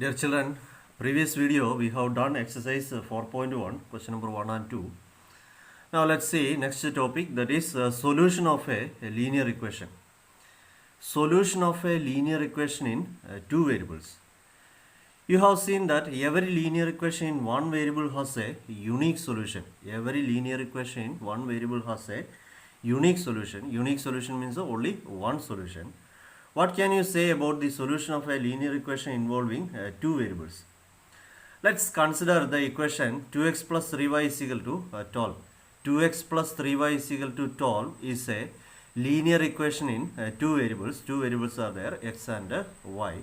Dear children, previous video we have done exercise 4.1, question number 1 and 2. Now let's see next topic, that is solution of a linear equation. Solution of a linear equation in two variables. You have seen that every linear equation in one variable has a unique solution. Every linear equation in one variable has a unique solution. Unique solution means only one solution. What can you say about the solution of a linear equation involving two variables? Let's consider the equation 2x plus 3y is equal to 12. 2x plus 3y is equal to 12 is a linear equation in two variables. Two variables are there, x and y.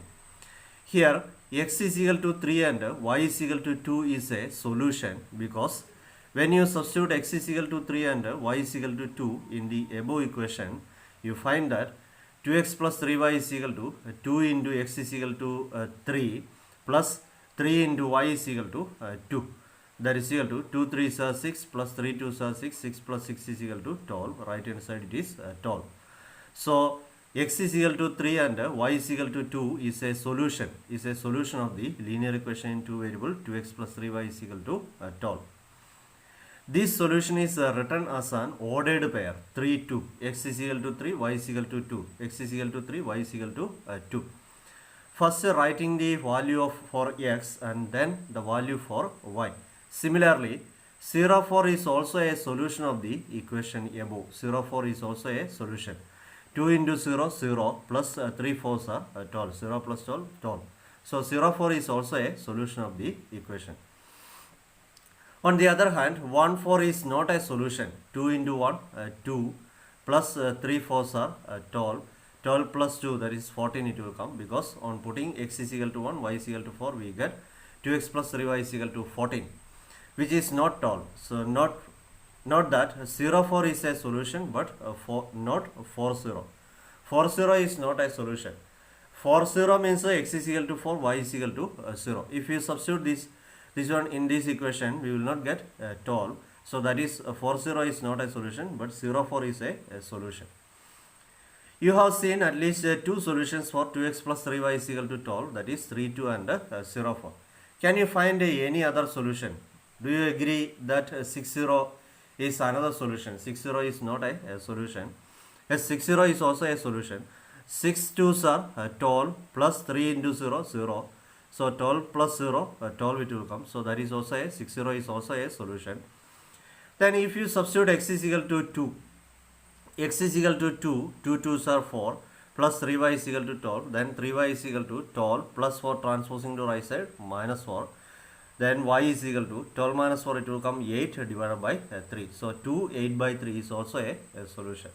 Here x is equal to 3 and y is equal to 2 is a solution, because when you substitute x is equal to 3 and y is equal to 2 in the above equation, you find that 2x plus 3y is equal to 2 into x is equal to 3 plus 3 into y is equal to 2. That is equal to 2 3s are 6 plus 3 2s are 6. 6 plus 6 is equal to 12. Right hand side it is 12. So x is equal to 3 and y is equal to 2 is a solution. Is a solution of the linear equation in two variable 2x plus 3y is equal to 12. This solution is written as an ordered pair 3 2. X is equal to 3, y is equal to 2. X is equal to 3, y is equal to 2. First writing the value for x and then the value for y. Similarly, 0 4 is also a solution of the equation above. 0 4 is also a solution. 2 into 0, 0 plus 3 4s are 12. 0 plus 12, 12. So 0 4 is also a solution of the equation. On the other hand, 1 4 is not a solution. 2 into 1, 2 plus 3 4s are 12. 12 plus 2, that is 14 it will come, because on putting x is equal to 1, y is equal to 4, we get 2x plus 3y is equal to 14, which is not 12. So not that 0 4 is a solution, but not 4 0. 4 0 is not a solution. 4 0 means x is equal to 4, y is equal to 0. If you substitute this one in this equation, we will not get 12. So that is 4 0 is not a solution, but 0 4 is a solution. You have seen at least two solutions for 2x plus 3y is equal to 12, that is 3 2 and 0 4. Can you find any other solution? Do you agree that 6 0 is another solution? 6 0 is not a solution. Yes, 6 0 is also a solution. 6 2s are 12 plus 3 into 0, 0. So 12 plus 0, 12 it will come. So that is also a 6 0 is also a solution. Then if you substitute x is equal to 2, x is equal to 2, 2 2s are 4 plus 3y is equal to 12, then 3y is equal to 12 plus 4 transposing to right side minus 4, then y is equal to 12 minus 4, it will come 8 divided by 3. So 2 8 by 3 is also a solution.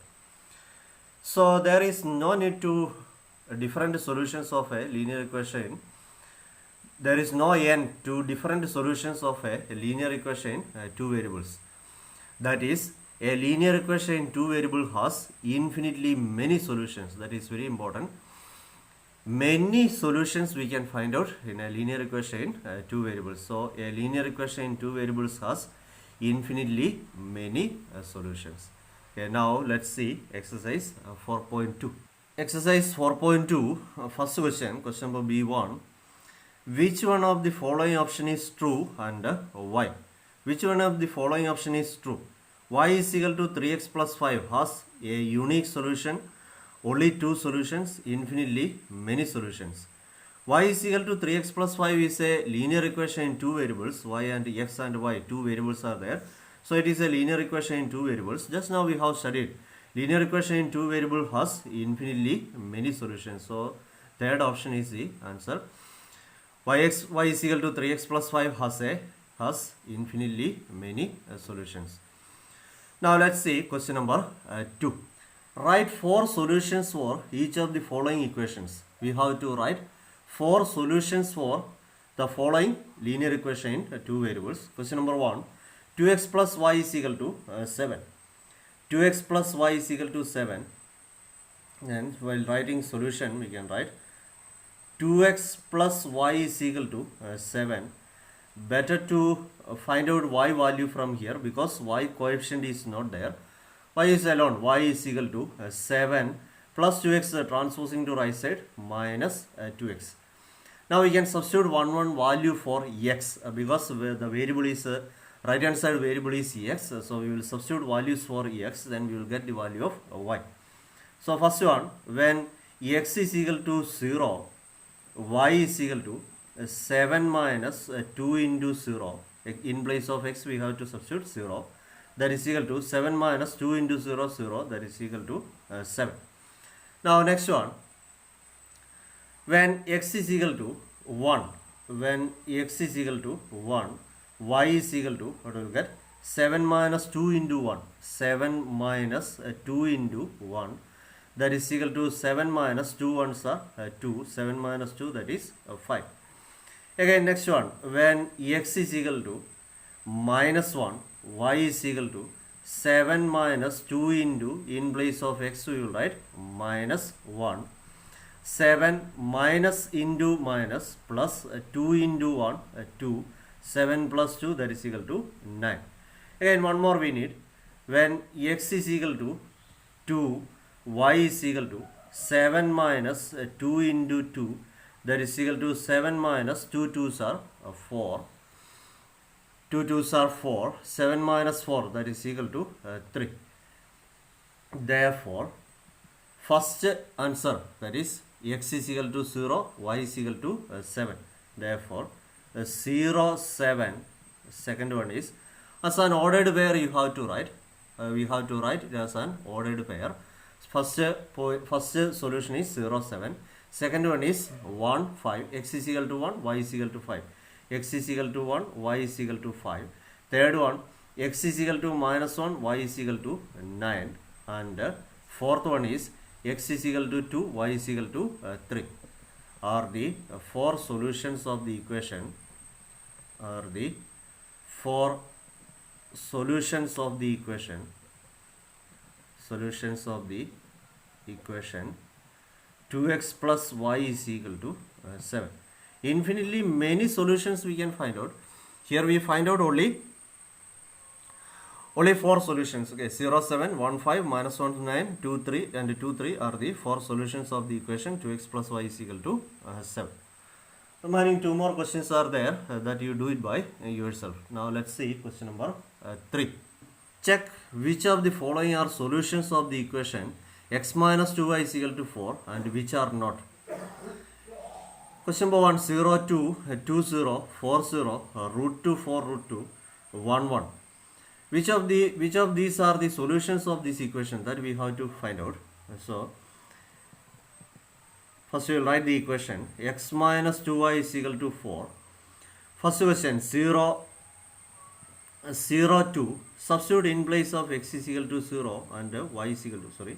So there is no need to different solutions of a linear equation. There is no end to different solutions of a linear equation in two variables. That is, a linear equation in two variables has infinitely many solutions. That is very important. Many solutions we can find out in a linear equation in two variables. So a linear equation in two variables has infinitely many solutions. Okay, now let's see exercise 4.2. Exercise 4.2, first question, question number B1. Which one of the following option is true and why? Which one of the following option is true? Y is equal to 3x plus 5 has a unique solution, only two solutions, infinitely many solutions. Y is equal to 3x plus 5 is a linear equation in two variables, y and x and y, two variables are there. So it is a linear equation in two variables. Just now we have studied linear equation in two variables has infinitely many solutions. So third option is the answer. Y is equal to 3x plus 5 has infinitely many solutions. Now let's see question number 2. Write 4 solutions for each of the following equations. We have to write 4 solutions for the following linear equation in two variables. Question number 1. 2x plus y is equal to 7. 2x plus y is equal to 7. And while writing solution, we can write 2x plus y is equal to 7. Better to find out y value from here, because y coefficient is not there. Y is alone. Y is equal to 7 plus 2x transposing to right side minus 2x. Now we can substitute one value for x because the variable is right hand side variable is x. So we will substitute values for x, then we will get the value of y. So first one, when x is equal to 0, y is equal to 7 minus 2 into 0. In place of x we have to substitute 0. That is equal to 7 minus 2 into 0, 0. That is equal to 7. Now next one, when x is equal to 1, when x is equal to 1, y is equal to, what will we get? 7 minus 2 into 1. 7 minus 2 into 1. That is equal to 7 minus 2 ones are 2. 7 minus 2, that is 5. Again next one, when x is equal to minus 1, y is equal to 7 minus 2 into, in place of x we will write minus 1. 7 minus into minus plus 2 into 1, 2. 7 plus 2, that is equal to 9. Again one more we need, when x is equal to 2, y is equal to 7 minus 2 into 2, that is equal to 7 minus 2 2s are 4. 2 2s are 4. 7 minus 4, that is equal to 3. Therefore, first answer, that is x is equal to 0, y is equal to 7. Therefore, 0, 7. Second one is as an ordered pair you have to write. We have to write it as an ordered pair. First solution is 0, 7. Second one is 1, 5. X is equal to 1, y is equal to 5. X is equal to 1, y is equal to 5. Third one, x is equal to minus 1, y is equal to 9. And fourth one is x is equal to 2, y is equal to 3. Are the four solutions of the equation. Are the four solutions of the equation. Solutions of the equation 2x plus y is equal to 7. Infinitely many solutions we can find out. Here we find out only four solutions. Okay, 0, 7, 1, 5, minus 1 to 9, 2, 3 and 2, 3 are the four solutions of the equation 2x plus y is equal to 7. Remaining two more questions are there that you do it by yourself. Now let's see question number 3. Check which of the following are solutions of the equation x minus 2y is equal to 4 and which are not. Question number 1, 0, 2, 2, 0, 4, 0, root 2, 4, root 2, 1, 1. Which of these are the solutions of this equation that we have to find out. So, first we will write the equation x minus 2y is equal to 4. First question 0, 0, 2. Substitute in place of x is equal to 0 and y is equal to,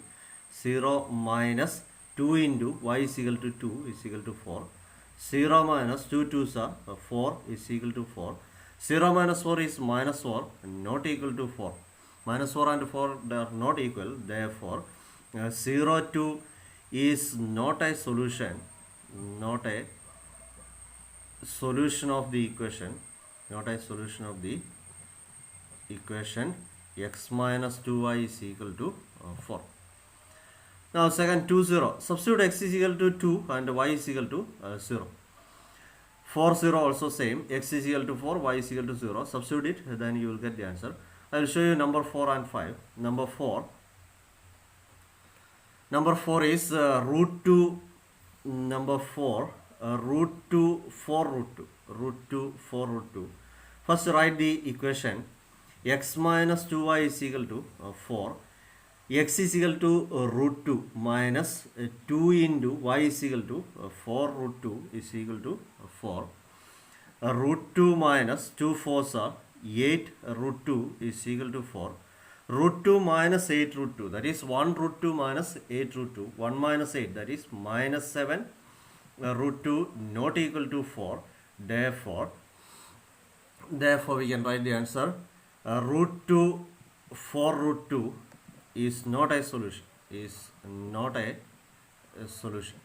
0 minus 2 into y is equal to 2 is equal to 4. 0 minus 2 2s are 4 is equal to 4. 0 minus 4 is minus 4, not equal to 4. Minus 4 and 4 they are not equal. Therefore, 0, 2 is not a solution. Not a solution of the equation. Not a solution of the equation x minus 2y is equal to 4. Now second 2, 0. Substitute x is equal to 2 and y is equal to 0. 4, 0 also same. X is equal to 4, y is equal to 0. Substitute it, then you will get the answer. I will show you number 4 and 5. Number 4 is root 2. Number 4 root 2 4 root 2. Root 2 4 root 2. First write the equation x minus 2y is equal to 4. X is equal to root 2 minus 2 into y is equal to 4 root 2 is equal to 4. Root 2 minus 2 4s are 8 root 2 is equal to 4. Root 2 minus 8 root 2, that is 1 root 2 minus 8 root 2. 1 minus 8, that is minus 7 root 2 not equal to 4. Therefore we can write the answer root 2 4 root 2 is not a solution. Is not a solution.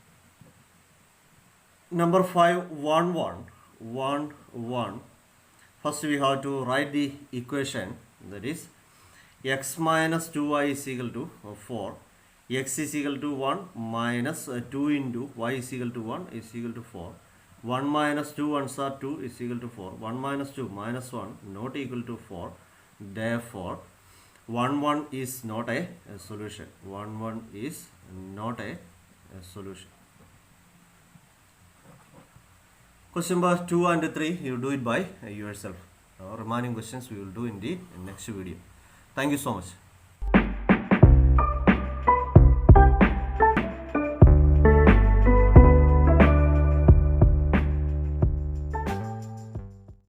Number 5 1 1. First we have to write the equation, that is x minus 2y is equal to 4. X is equal to 1 minus 2 into y is equal to 1 is equal to 4. 1 minus 2 ones are 2 is equal to 4. 1 minus 2 minus 1 not equal to 4. Therefore, 1 1 is not a solution. 1 1 is not a solution. Question number 2 and 3, you do it by yourself. Remaining questions we will do in the next video. Thank you so much.